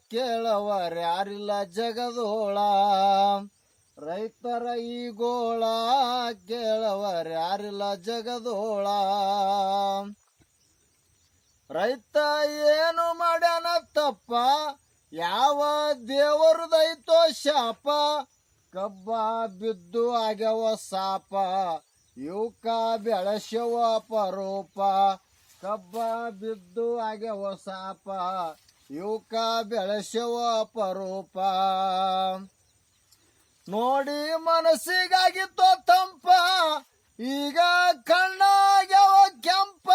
ಕೇಳವರ್ಯಾರಿಲ್ಲ ಜಗದೋಳ ರೈತರ ಈ ಗೋಳ ಕೇಳವರ್ಯಾರಿಲ್ಲ ಜಗದೋಳ ರೈತ ಏನು ಮಾಡ್ಯಾನ ತಪ್ಪ ಯಾವ ದೇವರದೈತೋ ಶಾಪ ಕಬ್ಬ ಬಿದ್ದು ಆಗ್ಯವ ಸಾಪ ಇವಕ್ಕ ಬೆಳೆಸವ ಪರೋಪ ಕಬ್ಬ ಬಿದ್ದು ಆಗ್ಯವ ಸಾಪ ಇವಕ್ಕ ಬೆಳೆಸವ ಪರೋಪ ನೋಡಿ ಮನಸ್ಸಿಗಾಗಿತ್ತೋ ತಂಪ ಈಗ ಕಣ್ಣಾಗ್ಯವ ಕೆಂಪ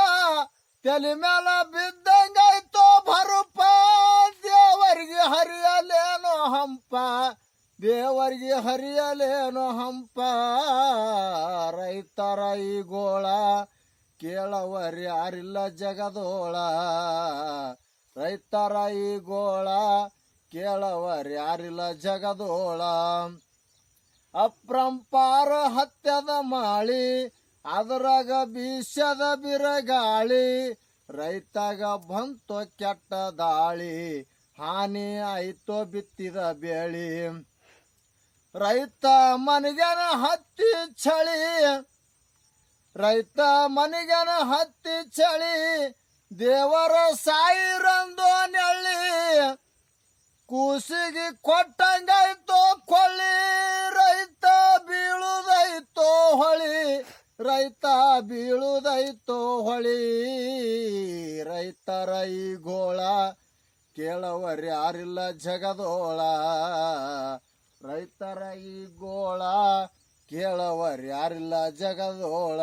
ತಲೆ ಮೇಲ ಬಿದ್ದಂಗಾಯ್ತೋ ಭರೂಪ ದೇವರಿಗೆ ಹರಿಯಲೇನೋ ಹಂಪ ದೇವರಿಗೆ ಹರಿಯಲೇನೋ ಹಂಪ ರೈತರ ಈ ಗೋಳ ಕೇಳವರ್ಯಾರಿಲ್ಲ ಜಗದೋಳ ರೈತರ ಈ ಗೋಳ ಕೇಳವರ್ಯಾರಿಲ್ಲ ಜಗದೋಳ ಅಪ್ರಂಪಾರ ಹತ್ಯದ ಮಾಳಿ ಅದರಾಗ ಬೀಸದ ಬಿರಗಾಳಿ ರೈತಾಗ ಬಂತು ಕೆಟ್ಟ ದಾಳಿ ಹಾನಿ ಆಯ್ತೋ ಬಿತ್ತಿದ ಬೇಳಿ ರೈತ ಮನಿಗನ ಹತ್ತಿ ಚಳಿ ರೈತ ಮನಿಗನ ಹತ್ತಿ ಚಳಿ ದೇವರ ಸಾಯಿರಂದು ನೆಳ್ಳಿ ಕೂಸಿಗೆ ಕೊಟ್ಟಂಗಾಯ್ತೋ ಕೊಳ್ಳಿ ರೈತ ಬೀಳುದೈತೋ ಹೊಳಿ ರೈತ ಬೀಳುದೈತೋ ಹೊಳಿ ರೈತರ ಈ ಗೋಳ ಕೇಳವರ್ಯಾರಿಲ್ಲ ಜಗದೋಳ ರೈತರ ಈ ಗೋಳ ಕೇಳವರ್ಯಾರಿಲ್ಲ ಜಗದೋಳ